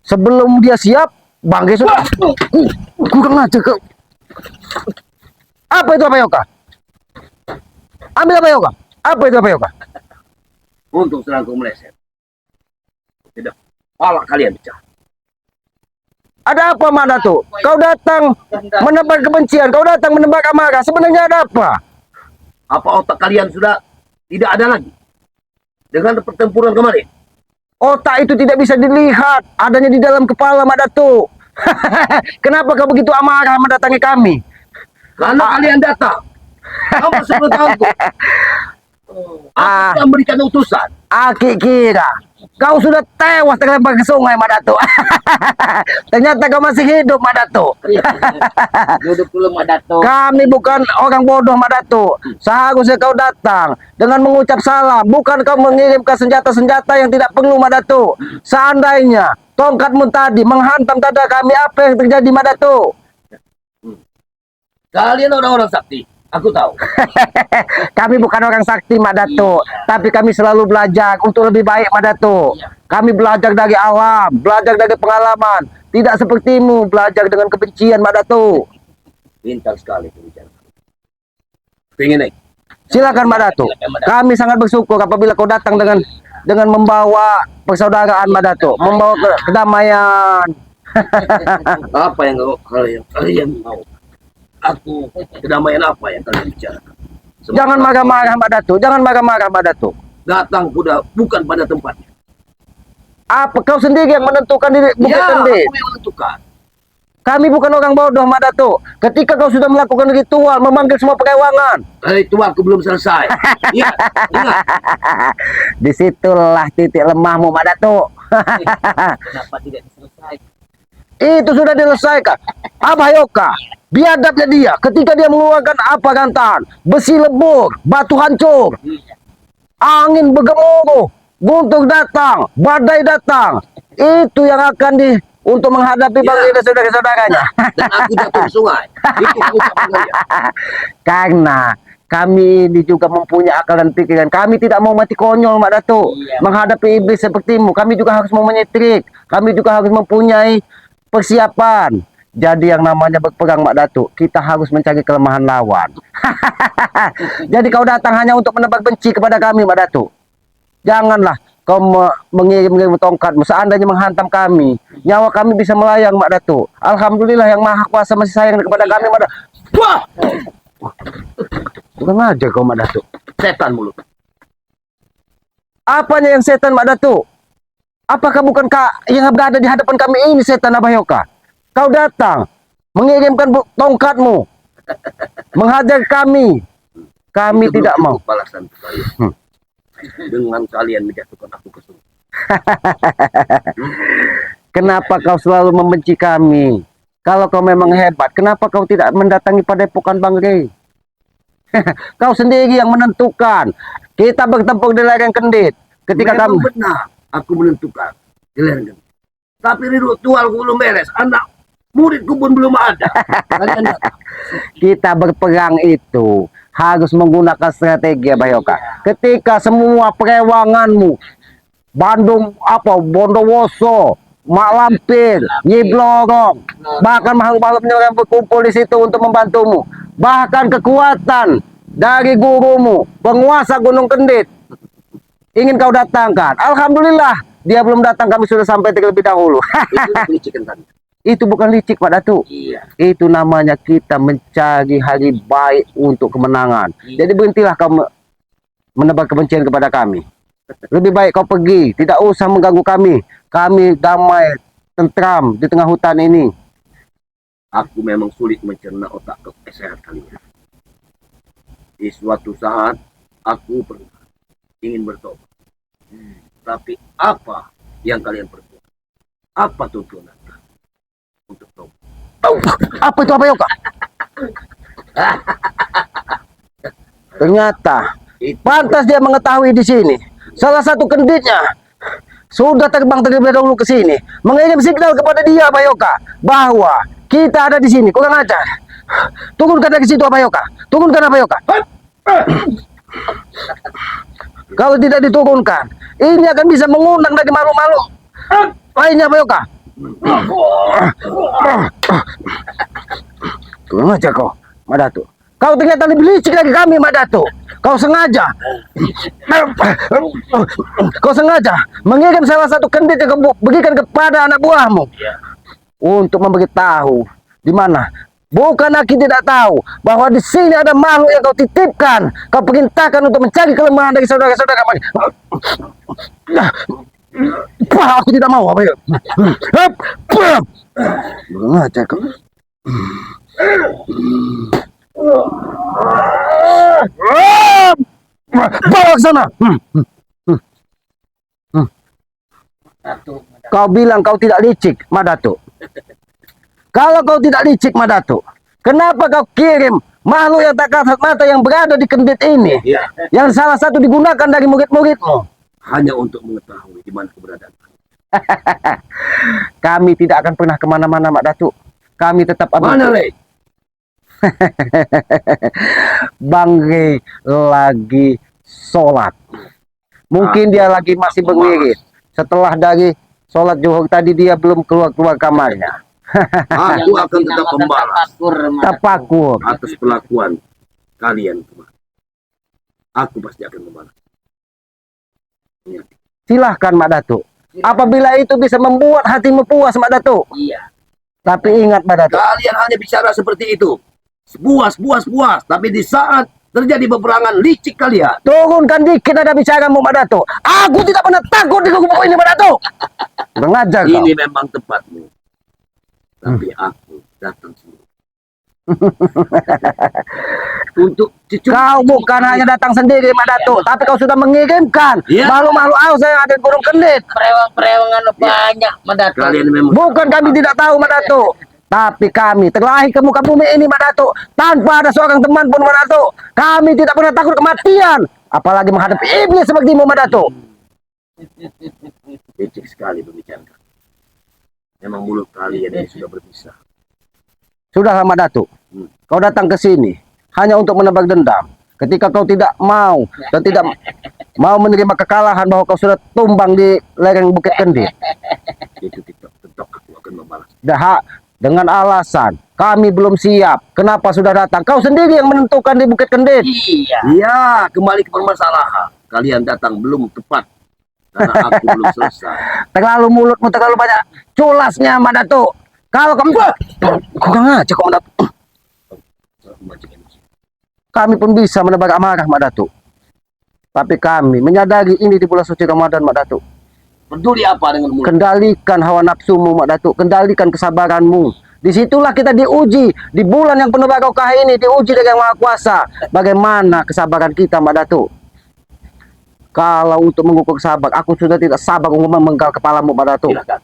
Sebelum dia siap, Bangke sudah. Kurang aja kau. Apa itu Abayoka? Ambil Abayoka. Apa itu Abayoka? Untuk serangku meleset. Tidak. Pala kalian bicara. Ada apa Mak Datuk? Kau datang menebar kebencian, kau datang menebar amarah. Sebenarnya ada apa? Apa otak kalian sudah tidak ada lagi? Dengan pertempuran kemarin. Otak itu tidak bisa dilihat, adanya di dalam kepala Mak Datuk. Kenapa kau begitu amarah mendatangi kami? Karena kalian datang. Kamu sebut aku. Aku memberikan utusan. Aki kira kau sudah tewas terlempar ke sungai Mak Datuk. Ternyata kau masih hidup Mak Datuk. Duduk dulu Mak Datuk. Kami bukan orang bodoh Mak Datuk. Seharusnya kau datang dengan mengucap salam, bukan kau mengirimkan senjata-senjata yang tidak perlu Mak Datuk. Seandainya tongkatmu tadi menghantam dada kami, apa yang terjadi Mak Datuk? Kalian orang-orang sakti. Aku tahu. Kami bukan orang sakti Mak Datuk, tapi kami selalu belajar untuk lebih baik Mak Datuk. Kami belajar dari alam, belajar dari pengalaman. Tidak sepertimu belajar dengan kebencian Mak Datuk. Pintar sekali pembicaraan. Pengen naik. Silakan Mak Datuk. Kami sangat bersyukur apabila kau datang dengan membawa persaudaraan Mak Datuk, membawa kedamaian. Apa yang kalian mau? Aku kedamaian apa yang kalian bicarakan? Jangan marah-marah Mak Datuk, jangan marah-marah Mak Datuk. Datang kuda bukan pada tempatnya. Apa kau sendiri yang menentukan di Bukit Kendit? Aku yang menentukan. Kami bukan orang bodoh Mak Datuk. Ketika kau sudah melakukan ritual memanggil semua perewangan, Itu aku belum selesai. Ingat. disitulah titik lemahmu Mak Datuk. Kenapa tidak selesai? Itu sudah diselesaikan. Abayoka, biadabnya dia ketika dia mengeluarkan apa gantahan, besi lebur, batu hancur, angin bergemuruh, guntur datang, badai datang. Itu yang akan untuk menghadapi Bangke dan saudara-saudaranya. Dan aku jatuh ke sungai. Itu ucapan saya. Karena kami ini juga mempunyai akal dan pikiran. Kami tidak mau mati konyol Mak Datuk. Menghadapi iblis sepertimu, kami juga harus mempunyai trik. Kami juga harus mempunyai persiapan. Jadi yang namanya berperang Mak Datuk, kita harus mencari kelemahan lawan. Jadi kau datang hanya untuk menebar benci kepada kami Mak Datuk. Janganlah kau mengirim tongkatmu. Seandainya menghantam kami, nyawa kami bisa melayang Mak Datuk. Alhamdulillah yang Maha Kuasa masih sayang kepada kami Mak Datuk. Wah! Kurang ajar kau Mak Datuk. Setan mulut. Apanya yang setan Mak Datuk? Apakah bukan yang berada di hadapan kami ini setan Abayoka? Kau datang mengirimkan tongkatmu menghajar kami. Kami Itu tidak belum mau. cukup balasan kalian. Dengan kalian menjatuhkan aku ke sungai. Kenapa kau selalu membenci kami? Kalau kau memang hebat, kenapa kau tidak mendatangi Padepokan Bangke? Kau sendiri yang menentukan. Kita bertempur di lereng Kendit. Ketika Memang kamu benar aku menentukan di lereng Kendit. Tapi ritualku belum beres. Anak muridku pun belum ada. Kalian datang. kita berperang itu harus menggunakan strategi Abayoka. Ketika semua perewanganmu, Bondowoso, Mak Lampir, Nyi Blorong, bahkan makhluk-makhluk yang berkumpul di situ untuk membantumu. Bahkan kekuatan dari gurumu, penguasa Gunung Kendit, ingin kau datangkan. Alhamdulillah, dia belum datang, kami sudah sampai terlebih dahulu. Itu licikan tadi. Itu bukan licik Pak Datuk. Iya. Itu namanya kita mencari hari baik untuk kemenangan. Jadi berhentilah kau menebar kebencian kepada kami. Lebih baik kau pergi, tidak usah mengganggu kami. Kami damai, tentram di tengah hutan ini. Aku memang sulit mencerna otak sehat kalian. Di suatu saat aku pernah ingin bertobat. Tapi apa yang kalian perbuat? Apa tuntunan untuk tobat? Apa itu Abayoka? Ternyata pantas dia mengetahui di sini. Salah satu kenditnya sudah terbang terlebih dahulu ke sini, mengirim signal kepada dia Abayoka bahwa kita ada di sini. Kurang ajar. Turunkan dari situ Abayoka. Turunkan Abayoka. Kalau tidak diturunkan, ini akan bisa mengundang dari makhluk-makhluk lainnya Bayoka. Kurang aja kau, Madato. Kau ternyata lebih licik lagi kami, Madato. Kau sengaja mengirim salah satu kendit yang kau berikan kepada anak buahmu untuk memberitahu di mana. Bukan aku tidak tahu bahwa di sini ada makhluk yang kau titipkan. Kau perintahkan untuk mencari kelemahan dari saudara-saudara kami. Aku tidak mau, apa ya? Kurang aja kau. Bawa ke sana. Kau bilang kau tidak licik, Madato. Kalau kau tidak licik, Madato, kenapa kau kirim makhluk yang tak kasat mata yang berada di kendit ini? Iya. Yang salah satu digunakan dari murid-muridmu. Hanya untuk mengetahui di mana keberadaan. Kami tidak akan pernah kemana-mana, Madato. Kami tetap Mana, Le? Bang Rey lagi sholat. Mungkin dia lagi masih berwirid. Setelah dari sholat zuhur tadi dia belum keluar kamarnya. Aku akan tetap membalas Tapakur. atas perlakuan kalian kemarin. Aku pasti akan membalas. Ingat. Silahkan, Madato. Apabila itu bisa membuat hatimu puas, Madato. Iya. Tapi ingat, Madato. Kalian hanya bicara seperti itu. Puas. Tapi di saat terjadi peperangan licik kalian. Turunkan dikit ada bicaramu, Madato. Aku tidak pernah takut di kubu ini, Madato. Mengajar kau. Ini memang tempatmu. Tapi aku datang sendiri. Untuk cucu. Kau bukan hanya datang sendiri, Madato, tapi kau sudah mengirimkan Iya. makhluk-makhluk aus yang ada di Gunung Kendit. Prewangan banyak, Madato. Kalian memang Bukan kami tidak tahu, Madato, tapi kami terlahir ke muka bumi ini, Madato, tanpa ada seorang teman pun, Madato. Kami tidak pernah takut kematian, apalagi menghadapi iblis sepertimu, Madato. licik sekali berbicara. Memang mulut kalian ini sudah berpisah. Sudahlah, Madato, kau datang ke sini hanya untuk menebak dendam. Ketika kau tidak mau dan tidak mau menerima kekalahan bahwa kau sudah tumbang di lereng Bukit Kendit. Itu tetap aku akan membalas. Dengan alasan kami belum siap. Kenapa sudah datang? Kau sendiri yang menentukan di Bukit Kendit. Iya. Iya, kembali ke permasalahan. Kalian datang belum tepat. Karena aku belum selesai. Terlalu mulutmu terlalu banyak culasnya, Madato. Kalau kamu kurang aja kok, Madato. Kami pun bisa menebar amarah, Madato. Tapi kami menyadari ini di bulan suci Ramadan, Madato. Peduli apa dengan mulut? Kendalikan hawa nafsumu, Madato. Kendalikan kesabaranmu. Disitulah kita diuji. Di bulan yang penuh barokah ini diuji dengan Yang Maha Kuasa. Bagaimana kesabaran kita, Madato? Kalau untuk mengukur sabar, aku sudah tidak sabar untuk memenggal kepalamu, Madato. Silakan.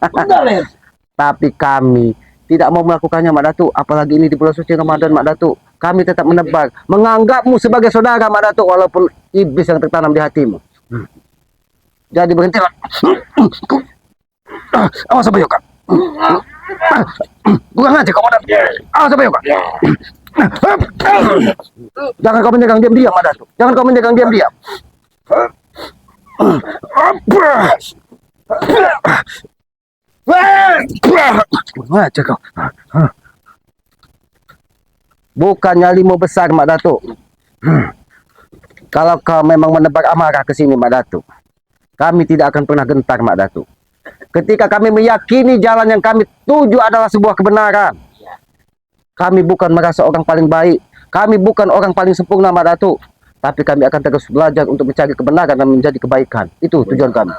Benar, Le. Tapi kami tidak mau melakukannya, Madato. Apalagi ini di bulan suci Ramadan, Madato. Kami tetap menebak, menganggapmu sebagai saudara, Madato, walaupun iblis yang tertanam di hatimu. Jadi berhentilah. Awas apa Yoka? Kurang aja kau, Madato. Awas apa Yoka? Jangan kau menyegang diam-diam, Madato. Jangan kau menyegang diam-diam. Kurang aja kau. Bukan nyalimu besar, Madato. Kalau kau memang menebar amarah ke sini, Madato, kami tidak akan pernah gentar, Madato. Ketika kami meyakini jalan yang kami tuju adalah sebuah kebenaran. Kami bukan merasa orang paling baik. Kami bukan orang paling sempurna, Madato. Tapi kami akan terus belajar untuk mencari kebenaran dan menjadi kebaikan. Itu tujuan kami.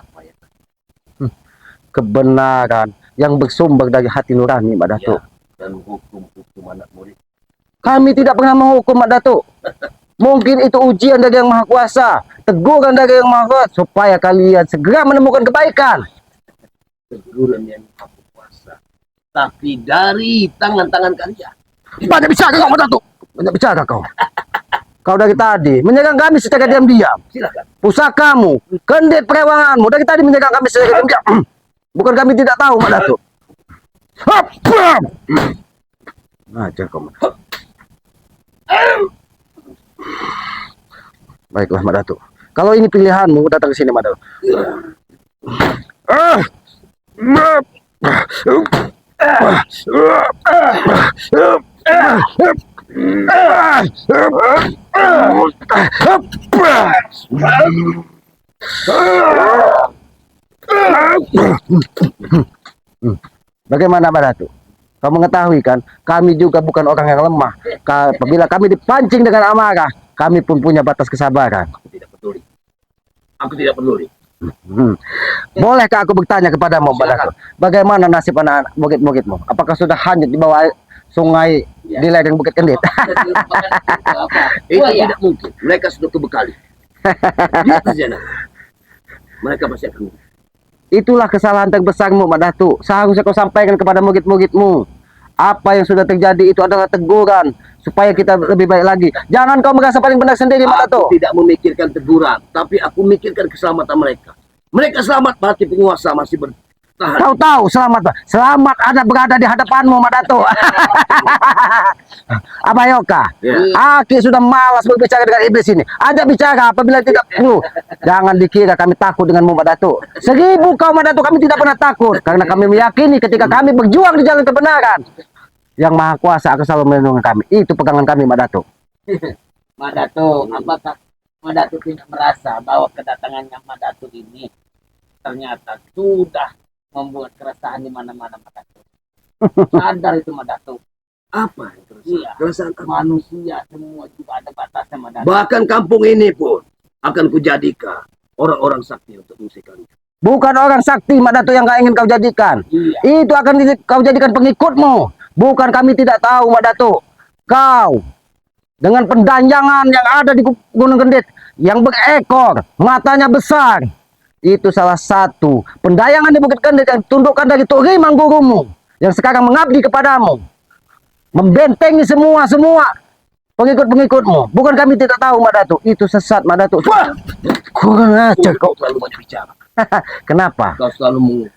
Kebenaran yang bersumber dari hati nurani, Madato. Dan hukum anak murid. Kami tidak pernah menghukum, Madato. Mungkin itu ujian dari Yang Maha Kuasa, teguran dari Yang Maha Kuasa, supaya kalian segera menemukan kebaikan. Teguran yang aku kuasa. Tapi dari tangan-tangan kalian. Banyak bicara kau, Madato. Banyak bicara kau. Kau dari tadi menyerang kami secara diam-diam. Silakan. Pusakamu, kendit perewanganmu dari tadi menyerang kami secara diam-diam. Bukan kami tidak tahu, Madato. Ajar kau, Madato. Baiklah, Madato. Kalau ini pilihanmu, datang ke sini, Madato. Bagaimana Mbak Datu? Kau mengetahui kan, kami juga bukan orang yang lemah. Apabila kami dipancing dengan amarah, kami pun punya batas kesabaran. Aku tidak peduli. Aku tidak peduli. Bolehkah aku bertanya kepadamu, Mbak Datu? Bagaimana nasib anak bukit-bukitmu? Apakah sudah hanyut di bawah sungai di lereng Bukit Kendit? Itu tidak mungkin. Mereka sudah kebekali. Lihat saja nak. Mereka pasti akan. Itulah kesalahan terbesarmu, Mbak Datu. Seharusnya kau sampaikan kepada bukit-bukitmu. Apa yang sudah terjadi itu adalah teguran supaya kita lebih baik lagi. Jangan kau merasa paling benar sendiri, Mbak Datu. Aku tidak memikirkan teguran, tapi aku memikirkan keselamatan mereka. Mereka selamat, berarti penguasa masih bertahan. Kau tahu selamat, Pak. Selamat ada berada di hadapanmu, Mbak Datu. Apa Yoka? Ya. Aki sudah malas berbicara dengan iblis ini. Ajak bicara apabila tidak perlu. Jangan dikira kami takut denganmu, Mbak Datu. 1000 kau, Mbak Datu, kami tidak pernah takut. Karena kami meyakini ketika kami berjuang di jalan kebenaran, Yang Maha Kuasa akan selalu melindungi kami. Itu pegangan kami, Mbak Datu. Mbak Datu, apakah Mbak Datu tidak merasa bahwa kedatangannya Mbak Datu ini ternyata sudah membuat keresahan di mana-mana, Mbak Datu? Sadar itu, Mbak Datu. Apa itu? Iya. Keresahan apa? Manusia semua juga ada batasnya, Mbak Datu. Bahkan kampung ini pun akan kujadikan orang-orang sakti untuk mengusirkan. Bukan orang sakti, Mbak Datu, yang kau ingin kau jadikan. Iya. Itu akan kau jadikan pengikutmu. Bukan, kami tidak tahu, Mbak Datu. Kau dengan pendanjangan yang ada di Gunung Kendit, yang berekor, matanya besar, itu salah satu pendayangan di Bukit Kendit yang tundukkan dari Tuk Rimang gurumu, yang sekarang mengabdi kepadamu, membentengi semua pengikut-pengikutmu. Bukan, kami tidak tahu, Mbak Datu. Itu sesat, Mbak Datu. Wah! Kurang ajar Kau kau. selalu banyak bicara. Kenapa? Kau selalu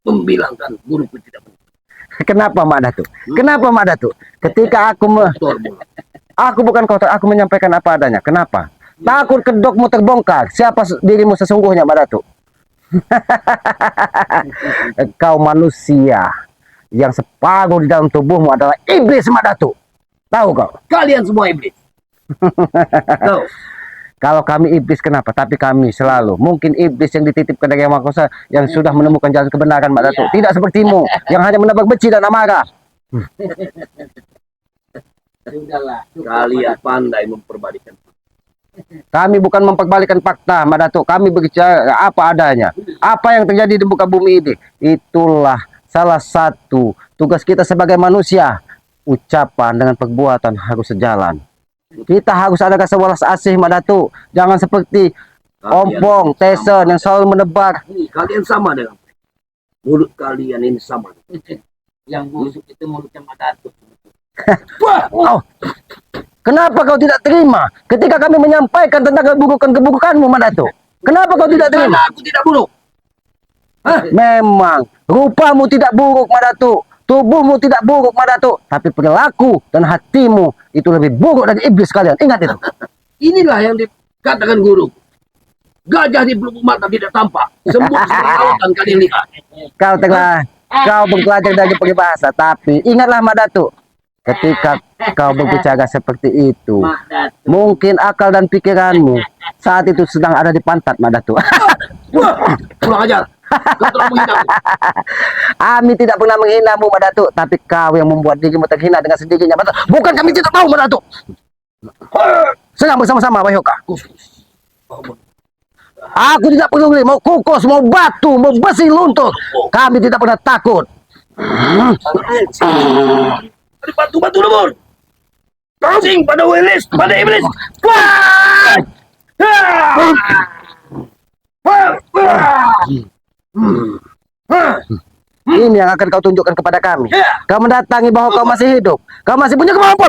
membilangkan guruku tidak benar. Kenapa, Mbak Datu? Kenapa, Mbak Datu? Ketika Kotor bola. aku bukan kotor, aku menyampaikan apa adanya. Kenapa? Takut kedokmu terbongkar. Siapa dirimu sesungguhnya, Mbak Datu? Kau manusia yang separuh di dalam tubuhmu adalah iblis, Mbak Datu. Tahu kau? Kalian semua iblis. Tahu? Kalau kami iblis, kenapa? Tapi kami selalu. Mungkin iblis yang dititipkan dari Yang Maha Kuasa yang sudah menemukan jalan kebenaran, Mbak Datu. Tidak sepertimu yang hanya menebar benci dan amarah. Sudahlah. Kalian pandai memperbalikan. Kami bukan memperbalikan fakta, Mbak Datu. Kami berbicara apa adanya. Apa yang terjadi di muka bumi ini, itulah salah satu tugas kita sebagai manusia. Ucapan dengan perbuatan harus sejalan. Kita harus ada rasa welas asih, Mbak Datu. Jangan seperti Ompong, Tesen yang selalu menebar. Kalian sama dengan mereka. Mulut kalian ini sama. Yang busuk itu mulutnya Mbak Datu. Wah! Oh, kenapa kau tidak terima ketika kami menyampaikan tentang keburukan-keburukanmu, Mbak Datu? Kenapa kau tidak terima? Karena aku tidak buruk. Memang rupamu tidak buruk, Mbak Datu. Tubuhmu tidak buruk, Mbak Datu. Tapi perilaku dan hatimu itu lebih buruk dari iblis kalian. Ingat itu. Inilah yang dikatakan guru. Gajah di pelupuk mata tidak tampak. Semut seperti lautan kalian lihat. Kau belajar dari peribahasa. Tapi ingatlah, Mbak Datu. Ketika kau berbicara seperti itu, Mbak Datu. mungkin akal dan pikiranmu saat itu sedang ada di pantat, Mbak Datu. Wah! Kurang ajar. Kau telah menghina aku. Kami tidak pernah menghinamu, Mbak Datu. Tapi kau yang membuat dirimu terhina dengan sendirinya, Mbak Datu. Bukan, kami tidak tahu, Mbak Datu. Serang bersama-sama, Pak Yoka. Aku tidak peduli, mau kukus, mau batu, mau besi luntur. Kami tidak pernah takut. Ada batu-batu lebur. Sing pada iblis, pada iblis. Wah! Ini yang akan kau tunjukkan kepada kami. Kau mendatangi bahwa kau masih hidup. Kau masih punya kemampuan.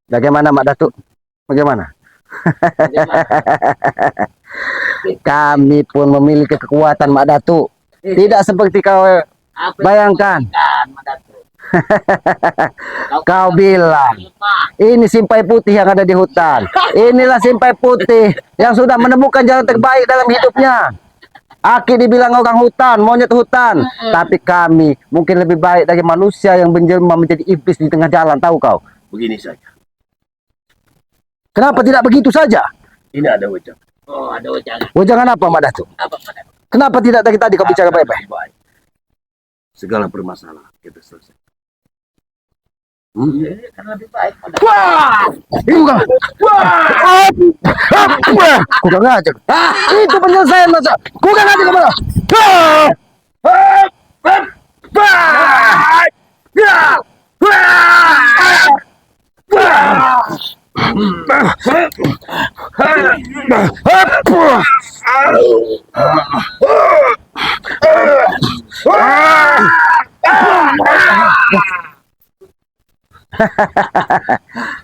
Bagaimana, Mbak Datu? Bagaimana? Kami pun memiliki kekuatan, Mbak Datu. Tidak seperti kau Apa yang bayangkan. kau jalan, Madato. Kau bilang ini simpai putih yang ada di hutan. Inilah simpai putih yang sudah menemukan jalan terbaik dalam hidupnya. Aki dibilang orang hutan, monyet hutan. Tapi kami mungkin lebih baik dari manusia yang menjelma menjadi iblis di tengah jalan, tahu kau? Begini saja. Kenapa tidak begitu saja? Ini ada wajah. Oh, ada wajangan. Jangan apa, Madato? Apa, Madato? Kenapa tidak dari tadi kau bicara baik-baik? Segala permasalahan kita selesai. Ini kan lebih baik, Madato. Wah! Bukan. Wah! Kurang ngajar. Itu penyelesaian masa. Kurang ngajar kemana?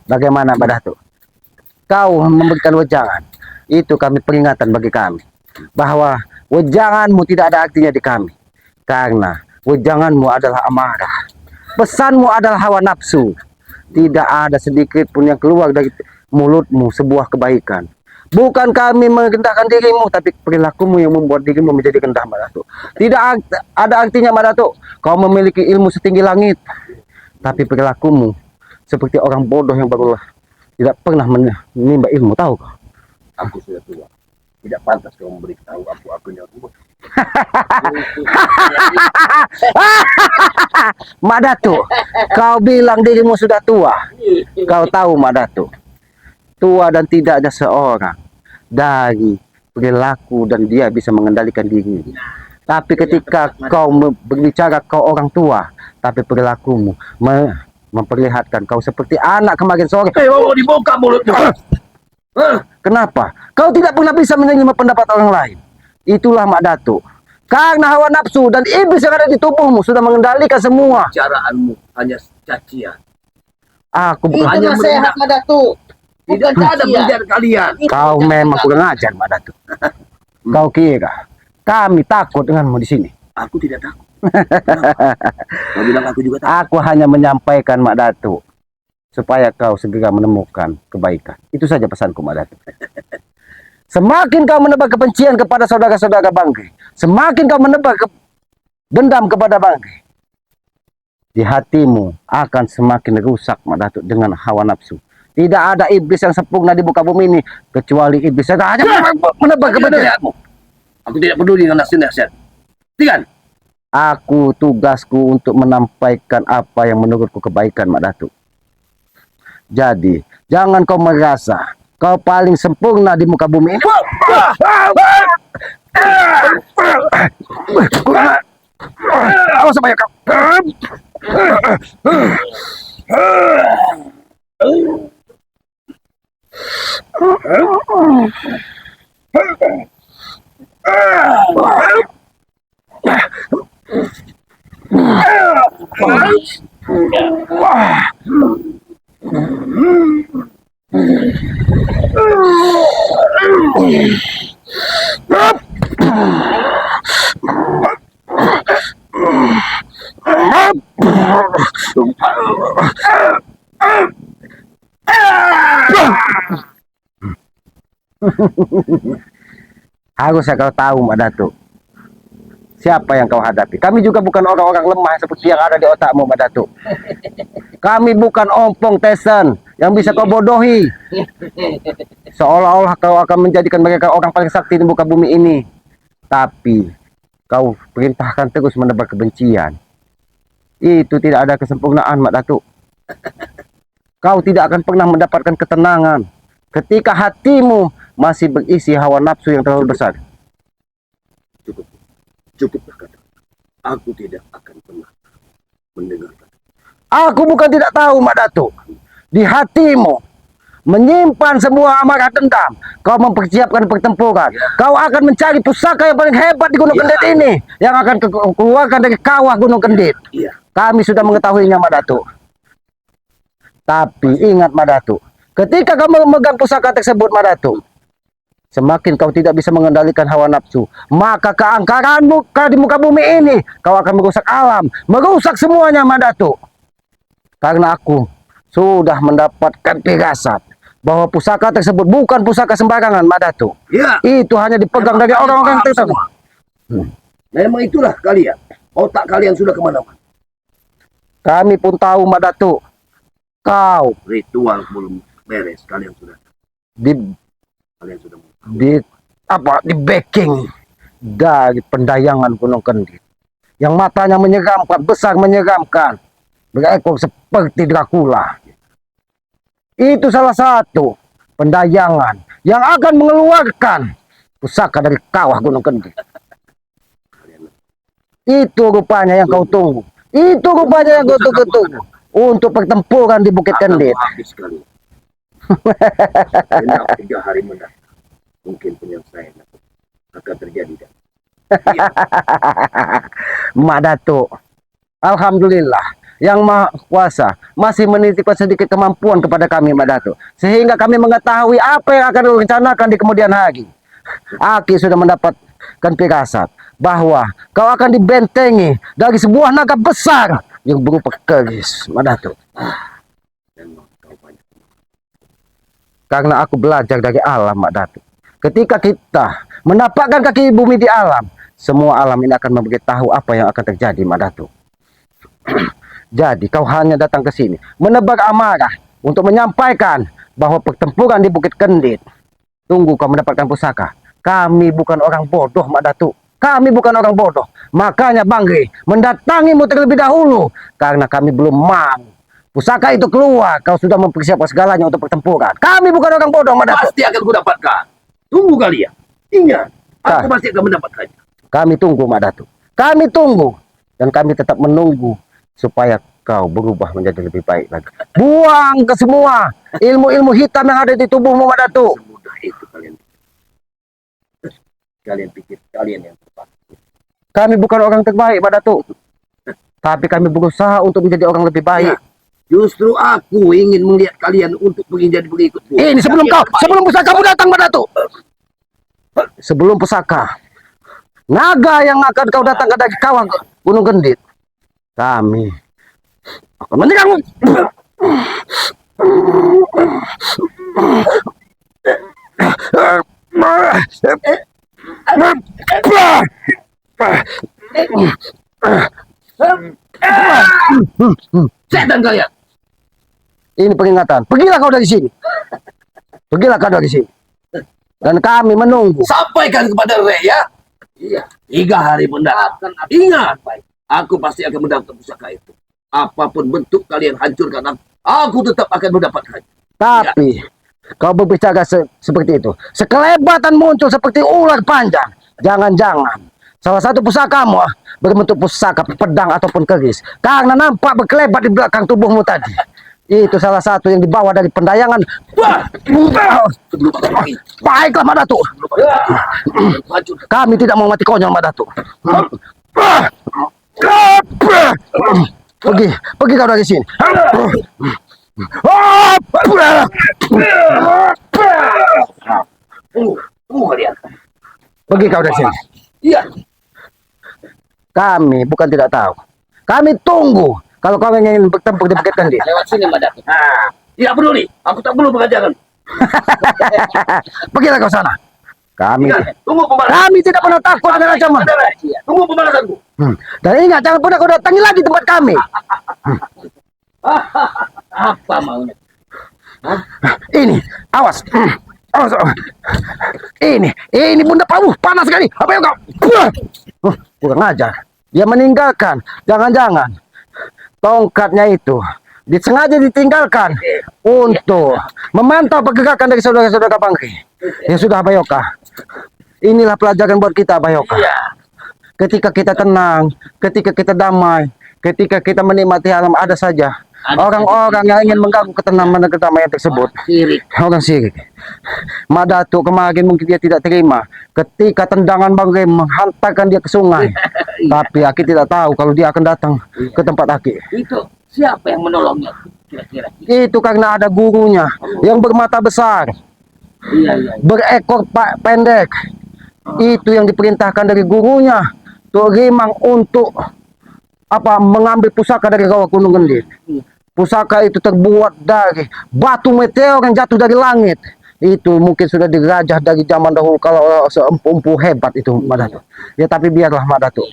Bagaimana, Madato? Kau memberikan wejangan. Itu kami peringatan bagi kami bahwa wejanganmu tidak ada artinya di kami, karena wejanganmu adalah amarah, pesanmu adalah hawa nafsu. Tidak ada sedikit pun yang keluar dari mulutmu sebuah kebaikan. Bukan kami merendahkan dirimu, tapi perilakumu yang membuat dirimu menjadi rendah, Madato. Tidak ada artinya, Madato, kau memiliki ilmu setinggi langit, tapi perilakumu seperti orang bodoh yang baru tidak pernah menimba ilmu, tahu kau? Aku sudah tua. Tidak pantas kau memberitahu aku yang tua. Madato, kau bilang dirimu sudah tua. Kau tahu, Madato, tua dan tidaknya seorang dari perilaku dan dia bisa mengendalikan diri. Tapi ketika kau berbicara kau orang tua, tapi perilakumu memperlihatkan kau seperti anak kemarin sore. Mau dibuka mulutmu. Kenapa? Kau tidak pernah bisa menerima pendapat orang lain. Itulah Madato. Karena hawa nafsu dan iblis yang ada di tubuhmu sudah mengendalikan semua. Bicaraanmu hanya cacian. Aku Itu bukan. Hanya nasihat, Madato. Tidak ada pengajar kalian. Kau memang kurang ajar, Madato. Kau kira kami takut denganmu di sini? Aku tidak takut. Kau bilang aku juga takut. Aku hanya menyampaikan, Madato, supaya kau segera menemukan kebaikan. Itu saja pesanku, Madato. Semakin kau menebar kebencian kepada saudara-saudara Bangge, semakin kau menebar dendam kepada Bangge, di hatimu akan semakin rusak, Madato, dengan hawa nafsu. Tidak ada iblis yang sempurna di muka bumi ini kecuali iblis yang hanya menebar kebencian. Aku tidak peduli dengan nasihat. Tigan. Aku tugasku untuk menampaikan apa yang menurutku kebaikan, Madato. Jadi, jangan kau merasa kau paling sempurna di muka bumi ini. Awas sama ya kau. Harusnya kau tahu, Madato, siapa yang kau hadapi. Kami juga bukan orang-orang lemah seperti yang ada di otakmu, Madato. Kami bukan ompong tesen yang bisa kau bodohi, seolah-olah kau akan menjadikan mereka orang paling sakti di muka bumi ini. Tapi kau perintahkan terus menebar kebencian. Itu tidak ada kesempurnaan, Madato. Kau tidak akan pernah mendapatkan ketenangan ketika hatimu masih berisi hawa nafsu yang terlalu besar. Cukuplah kata. Aku tidak akan pernah mendengarkan. Aku bukan tidak tahu, Madato. Di hatimu menyimpan semua amarah dendam. Kau mempersiapkan pertempuran. Kau akan mencari pusaka yang paling hebat di Gunung Kendit ini, yang akan keluarkan dari kawah Gunung Kendit. Iya. Kami sudah mengetahuinya, Madato. Tapi ingat, Madato, ketika kamu memegang pusaka tersebut, Madato, Semakin kau tidak bisa mengendalikan hawa nafsu, maka keangkaranmu di muka bumi ini, kau akan merusak alam, merusak semuanya, Madatu. Karena aku sudah mendapatkan firasat bahwa pusaka tersebut bukan pusaka sembarangan, Madatu. Ya, Itu hanya dipegang dari Memang orang-orang paham tertentu. semua. Memang itulah kalian. Otak kalian sudah kemana-mana. Kami pun tahu, Madatu. Kau Ritual belum beres. Kalian sudah di di backing dari pendayangan Gunung Kendit yang matanya menyeramkan, besar menyeramkan, berekor seperti Dracula. Itu salah satu pendayangan yang akan mengeluarkan pusaka dari kawah Gunung Kendit. Itu rupanya yang kau tunggu. Itu rupanya yang kau tunggu untuk pertempuran di Bukit Kendit. habis kalian. Genap 3 hari mendatang. Mungkin penyelesaian akan terjadi. Dan Mak Datuk, alhamdulillah yang Maha Kuasa masih menitipkan sedikit kemampuan kepada kami, Mak Datuk, sehingga kami mengetahui apa yang akan direncanakan di kemudian hari. Aki sudah mendapatkan firasat bahwa kau akan dibentengi dari sebuah naga besar yang berupa keris, Mak Datuk. memang kau banyak. Karena aku belajar dari alam, Mak Datuk. Ketika kita mendapatkan kaki bumi di alam, semua alam ini akan memberitahu apa yang akan terjadi, Mak Datuk. Jadi kau hanya datang ke sini menebar amarah untuk menyampaikan bahwa pertempuran di Bukit Kendit. Tunggu kau mendapatkan pusaka. Kami bukan orang bodoh, Mak Datuk. Kami bukan orang bodoh. Makanya Bangri mendatangimu terlebih dahulu karena kami belum mau. Pusaka itu keluar, kau sudah mempersiapkan segalanya untuk pertempuran. Kami bukan orang bodoh, Mak Datuk. Pasti akan kudapatkan. Tunggu kalian. Ingat, aku pasti akan mendapatkannya. Kami tunggu, Mak Datuk. Kami tunggu. Dan kami tetap menunggu supaya kau berubah menjadi lebih baik lagi. Buang ke semua ilmu-ilmu hitam yang ada di tubuhmu, Mak Datuk. Semudah itu kalian. Kalian pikir kalian yang tepat. Kami bukan orang terbaik, Mak Datuk. Tapi kami berusaha untuk menjadi orang lebih baik. Justru aku ingin melihat kalian untuk menjadi pengikutku. Ini sebelum pusakamu datang, Mak Datuk. Sebelum pusaka naga yang akan kau datangkan dari kawah Gunung Kendit, kami akan menyerangmu. Setan kalian. Ini peringatan. Pergilah kau dari sini. Pergilah kau dari sini. Dan kami menunggu. Sampaikan kepada Rey ya. Iya. 3 hari mendatang. Ingat, aku pasti akan mendapatkan pusaka itu. Apapun bentuk kalian hancurkan, aku tetap akan mendapatkannya. Tapi kau berbicara seperti itu. Sekelebatan muncul seperti ular panjang. Jangan-jangan salah satu pusakamu berbentuk pusaka pedang ataupun keris. Karena nampak berkelebat di belakang tubuhmu tadi. Itu salah satu yang dibawa dari pendayangan. Sebelum aku pergi. Baiklah, Mak Datuk. Hancurkan. Kami tidak mau mati konyol, Mak Datuk. Pergi kau dari sini. Tunggu kalian. Pergi kau dari sini. Iya. Kami bukan tidak tahu. Kami tunggu. Kalau kau ingin bertempur di Bukit Kendit. Lewat sini, Mak Datuk. Tidak peduli. Aku tak perlu pengajaran. Pergilah kau sana. Kami Tunggu pembalasan. kami tidak pernah takut dengan ancaman. Tunggu pembalasanku. Dan ingat, jangan pernah kau datangi lagi tempat kami. Apa maunya? Ini, awas. Awas. Ini Bunda Prabu, panas sekali. Apa yang kau? Kurang ajar. Dia meninggalkan. Jangan-jangan tongkatnya itu disengaja ditinggalkan untuk memantau pergerakan dari saudara-saudara Bangri. Ya sudah, Bayoka. Inilah pelajaran buat kita, Bayoka. Ketika kita tenang, ketika kita damai, ketika kita menikmati alam, ada saja orang-orang yang ingin mengganggu ketenangan dan kedamaian tersebut. Sirik. Orang sirik. Mak Datuk kemarin mungkin dia tidak terima ketika tendangan Bangri menghantarkan dia ke sungai. Tapi Aki tidak tahu kalau dia akan datang ke tempat Aki. Itu siapa yang menolongnya? Kira-kira. Itu karena ada gurunya yang bermata besar. berekor pendek. Itu yang diperintahkan dari gurunya. Tuk Rimang untuk mengambil pusaka dari Rawa Gunung Gendit. Pusaka itu terbuat dari batu meteor yang jatuh dari langit. Itu mungkin sudah dirajah dari zaman dahulu kalau seempu-empu hebat itu Mak Datuk. Ya tapi biarlah Mak Datuk.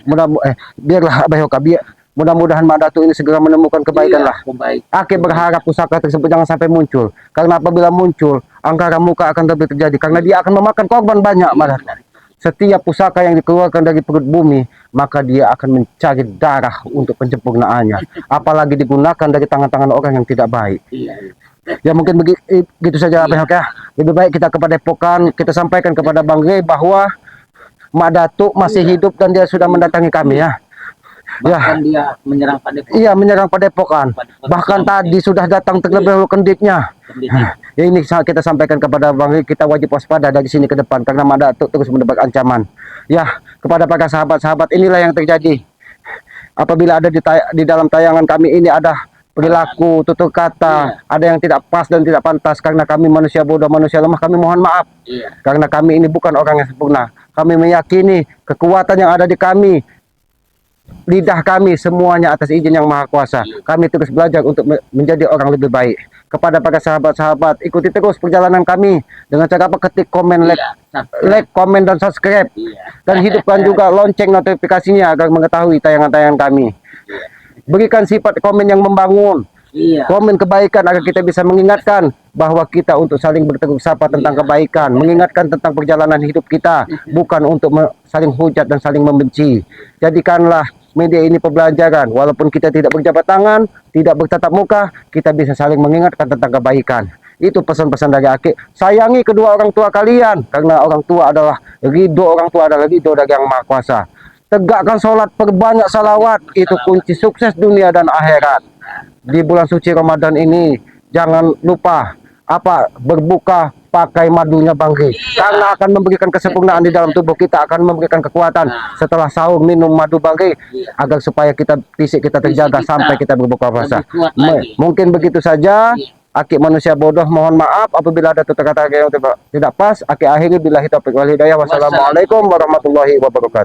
Biarlah Abah Yoka, mudah-mudahan Mak Datuk ini segera menemukan kebaikan lah. Aki berharap pusaka tersebut jangan sampai muncul. Karena apabila muncul, angkara muka akan lebih terjadi. Karena dia akan memakan korban banyak Mak Datuk. Setiap pusaka yang dikeluarkan dari perut bumi, maka dia akan mencari darah untuk penyempurnaannya. Apalagi digunakan dari tangan-tangan orang yang tidak baik. Ya mungkin begitu saja Abah Yoka. Lebih baik kita ke Padepokan, kita sampaikan kepada Bang Rey bahwa Mak Datuk masih hidup dan dia sudah mendatangi kami ya. Bahkan dia menyerang Padepokan. Iya, menyerang Padepokan. Bahkan tadi sudah datang terlebih dahulu Kendiknya. Ya ini kita sampaikan kepada Bang Rey, kita wajib waspada dari sini ke depan karena Mak Datuk terus mendapat ancaman. Ya, kepada para sahabat-sahabat inilah yang terjadi. Apabila ada di dalam tayangan kami ini ada perilaku, tutur kata, ada yang tidak pas dan tidak pantas karena kami manusia bodoh, manusia lemah, kami mohon maaf. Karena kami ini bukan orang yang sempurna. Kami meyakini kekuatan yang ada di kami, lidah kami semuanya atas izin yang maha kuasa. Kami terus belajar untuk menjadi orang lebih baik. Kepada para sahabat-sahabat, ikuti terus perjalanan kami dengan cara ketik komen, like, komen dan subscribe. Dan hidupkan juga lonceng notifikasinya agar mengetahui tayangan-tayangan kami. Berikan sifat komen yang membangun. Komen kebaikan agar kita bisa mengingatkan bahwa kita untuk saling bertegur sapa tentang kebaikan, mengingatkan tentang perjalanan hidup kita, bukan untuk saling hujat dan saling membenci. Jadikanlah media ini pembelajaran, walaupun kita tidak berjabat tangan, tidak bertatap muka, kita bisa saling mengingatkan tentang kebaikan. Itu pesan-pesan dari Aki. Sayangi kedua orang tua kalian, karena orang tua adalah ridho dari Yang Maha Kuasa. Tegakkan sholat, perbanyak salawat, itu kunci sukses dunia dan akhirat. Di bulan suci Ramadan ini jangan lupa berbuka pakai madunya Bang Rey, karena akan memberikan kesempurnaan di dalam tubuh kita, akan memberikan kekuatan setelah sahur minum madu Bang Rey agar supaya fisik kita terjaga sampai kita berbuka puasa. Mungkin begitu saja. Aki manusia bodoh, mohon maaf apabila ada tutur kata yang tidak pas. Aki akhiri billahi taufiq wal hidayah. Wassalamualaikum warahmatullahi wabarakatuh.